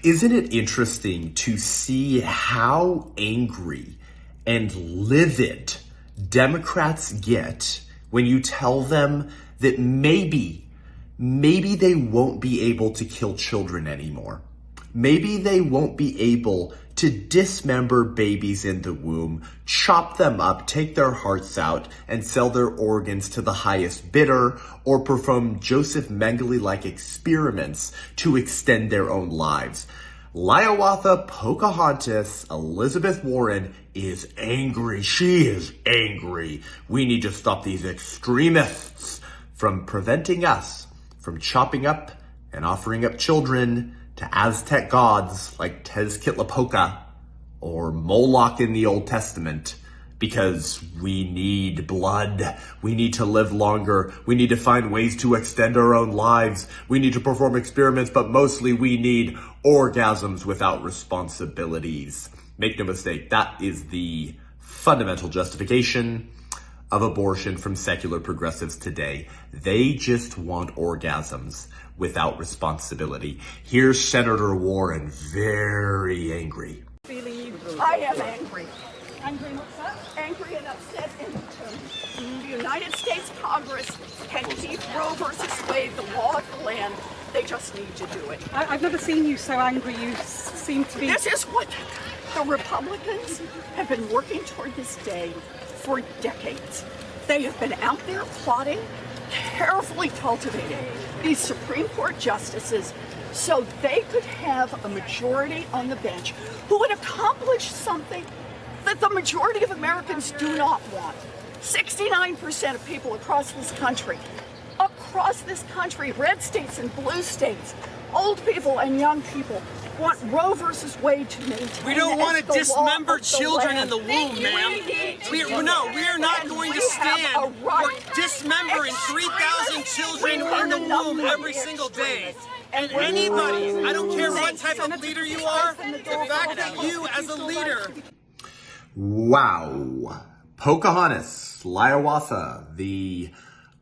Isn't it interesting to see how angry and livid Democrats get when you tell them that maybe they won't be able to kill children anymore? Maybe they won't be able to dismember babies in the womb, chop them up, take their hearts out, and sell their organs to the highest bidder, or perform Joseph Mengele-like experiments to extend their own lives. Hiawatha Pocahontas Elizabeth Warren is angry. She is angry. We need to stop these extremists from preventing us from chopping up and offering up children to Aztec gods like Tezcatlipoca or Moloch in the Old Testament, because we need blood. We need to live longer. We need to find ways to extend our own lives. We need to perform experiments, but mostly we need orgasms without responsibilities. Make no mistake, that is the fundamental justification of abortion from secular progressives today. They just want orgasms without responsibility. Here's Senator Warren, very angry. I am angry. Angry and upset? Angry and upset. And the United States Congress can keep Roe versus Wade, the law of the land. They just need to do it. I've never seen you so angry. You seem to be... This is what the Republicans have been working toward this day for decades. They have been out there plotting, carefully cultivating these Supreme Court justices so they could have a majority on the bench who would accomplish something that the majority of Americans do not want. 69% of people across this country, red states and blue states, old people and young people, want Roe versus Wade to maintain. We don't want to dismember children in the womb, ma'am. We are not going to stand for dismembering 3,000 children in the womb every single day. And anybody, I don't care what type of leader you are, the fact that you as a leader... Wow. Pocahontas, Hiawatha, the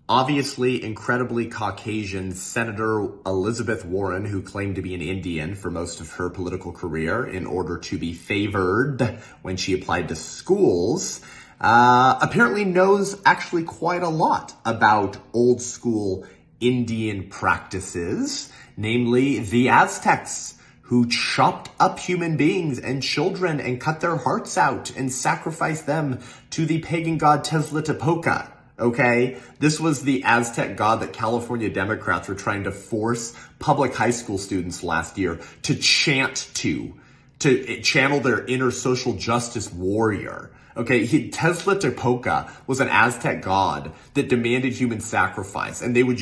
obviously incredibly Caucasian Senator Elizabeth Warren, who claimed to be an Indian for most of her political career in order to be favored when she applied to schools, apparently knows actually quite a lot about old school Indian practices, namely the Aztecs, who chopped up human beings and children and cut their hearts out and sacrificed them to the pagan god Tezcatlipoca. Okay, this was the Aztec god that California Democrats were trying to force public high school students last year to channel their inner social justice warrior. Okay, Tezcatlipoca was an Aztec god that demanded human sacrifice, and they would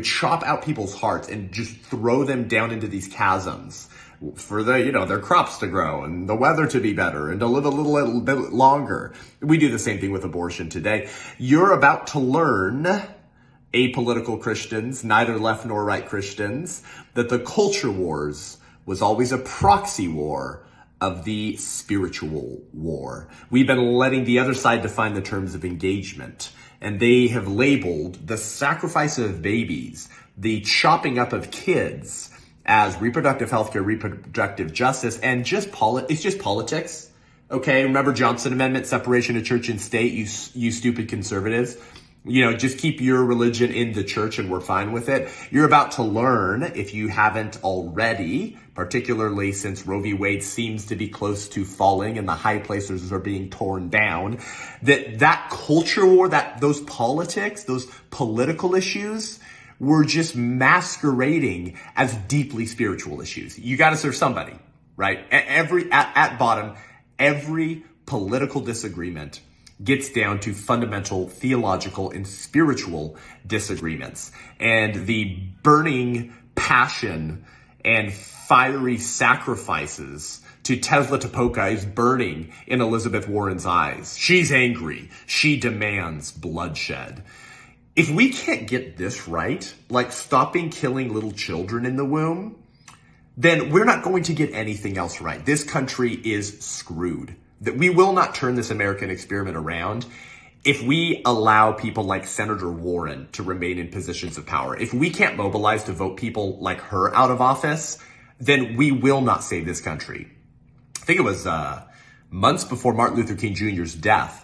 chop out people's hearts and just throw them down into these chasms for their crops to grow and the weather to be better and to live a little bit longer. We do the same thing with abortion today. You're about to learn, apolitical Christians, neither left nor right Christians, that the culture wars was always a proxy war of the spiritual war. We've been letting the other side define the terms of engagement, and they have labeled the sacrifice of babies, the chopping up of kids, as reproductive health care, reproductive justice, and it's just politics. Okay, remember Johnson Amendment, separation of church and state, you stupid conservatives. Just keep your religion in the church and we're fine with it. You're about to learn, if you haven't already, particularly since Roe v. Wade seems to be close to falling and the high places are being torn down, that culture war, those politics, those political issues were just masquerading as deeply spiritual issues. You got to serve somebody, right? At bottom, every political disagreement gets down to fundamental theological and spiritual disagreements. And the burning passion and fiery sacrifices to Tezcatlipoca is burning in Elizabeth Warren's eyes. She's angry. She demands bloodshed. If we can't get this right, like stopping killing little children in the womb, then we're not going to get anything else right. This country is screwed. That we will not turn this American experiment around if we allow people like Senator Warren to remain in positions of power. If we can't mobilize to vote people like her out of office, then we will not save this country. I think it was months before Martin Luther King Jr.'s death.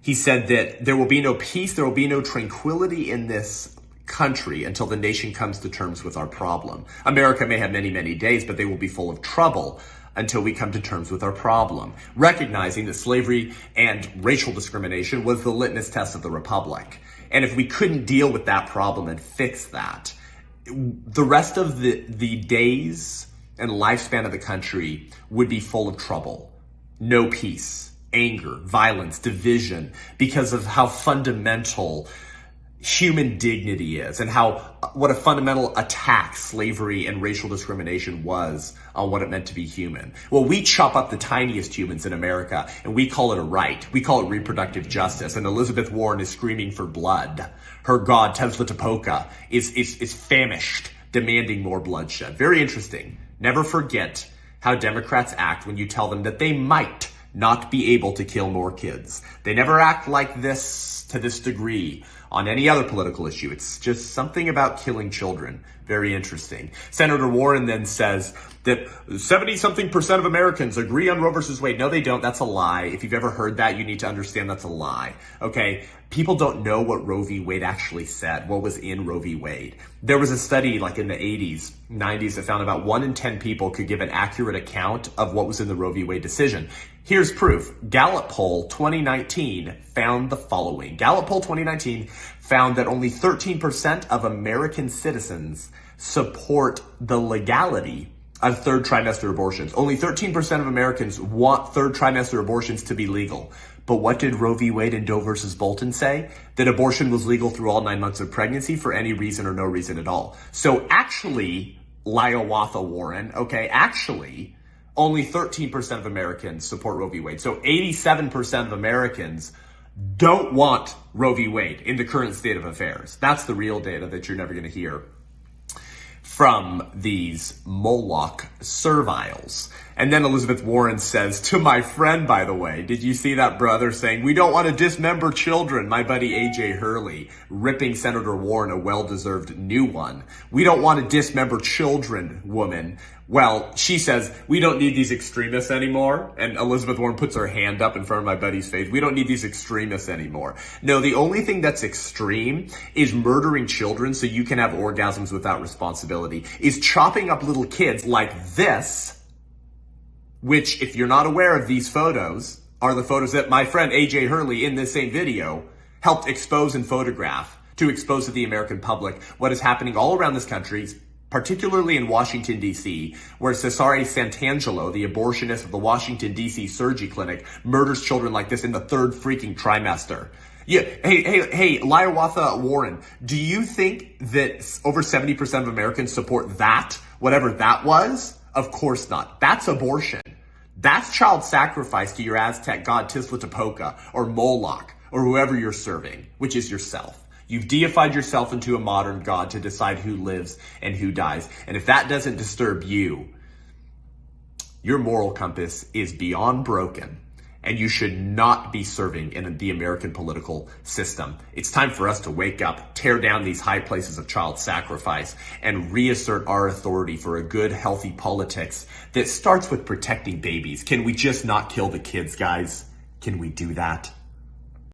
He said that there will be no peace, there will be no tranquility in this country until the nation comes to terms with our problem. America may have many, many days, but they will be full of trouble until we come to terms with our problem. Recognizing that slavery and racial discrimination was the litmus test of the Republic. And if we couldn't deal with that problem and fix that, the rest of the days and lifespan of the country would be full of trouble. No peace, anger, violence, division, because of how fundamental human dignity is and what a fundamental attack slavery and racial discrimination was on what it meant to be human. Well, we chop up the tiniest humans in America and we call it a right. We call it reproductive justice. And Elizabeth Warren is screaming for blood. Her god, Tezcatlipoca, is famished, demanding more bloodshed. Very interesting. Never forget how Democrats act when you tell them that they might not be able to kill more kids. They never act like this to this degree on any other political issue. It's just something about killing children. Very interesting. Senator Warren then says that 70-something% of Americans agree on Roe versus Wade. No, they don't. That's a lie. If you've ever heard that, you need to understand that's a lie. Okay? People don't know what Roe v. Wade actually said, what was in Roe v. Wade. There was a study like in the 80s, 90s that found about 1 in 10 people could give an accurate account of what was in the Roe v. Wade decision. Here's proof. Gallup poll 2019 found the following. Gallup poll 2019 found that only 13% of American citizens support the legality of third trimester abortions. Only 13% of Americans want third trimester abortions to be legal. But what did Roe v. Wade and Doe versus Bolton say? That abortion was legal through all 9 months of pregnancy for any reason or no reason at all. So actually, Liawatha Warren, okay, actually, only 13% of Americans support Roe v. Wade. So 87% of Americans don't want Roe v. Wade in the current state of affairs. That's the real data that you're never going to hear from these Moloch serviles. And then Elizabeth Warren says, to my friend, by the way, did you see that brother saying, we don't want to dismember children? My buddy AJ Hurley ripping Senator Warren a well-deserved new one. We don't want to dismember children, woman. Well, she says, we don't need these extremists anymore. And Elizabeth Warren puts her hand up in front of my buddy's face. We don't need these extremists anymore. No, the only thing that's extreme is murdering children so you can have orgasms without responsibility, is chopping up little kids like this, which, if you're not aware of these photos, are the photos that my friend AJ Hurley in this same video helped expose and photograph to expose to the American public what is happening all around this country, particularly in Washington, D.C., where Cesare Santangelo, the abortionist of the Washington, D.C. Surgery Clinic, murders children like this in the 3rd freaking trimester. Yeah, hey, Liawatha Warren, do you think that over 70% of Americans support that, whatever that was? Of course not. That's abortion. That's child sacrifice to your Aztec god Tezcatlipoca or Moloch or whoever you're serving, which is yourself. You've deified yourself into a modern god to decide who lives and who dies. And if that doesn't disturb you, your moral compass is beyond broken, and you should not be serving in the American political system. It's time for us to wake up, tear down these high places of child sacrifice, and reassert our authority for a good, healthy politics that starts with protecting babies. Can we just not kill the kids, guys? Can we do that?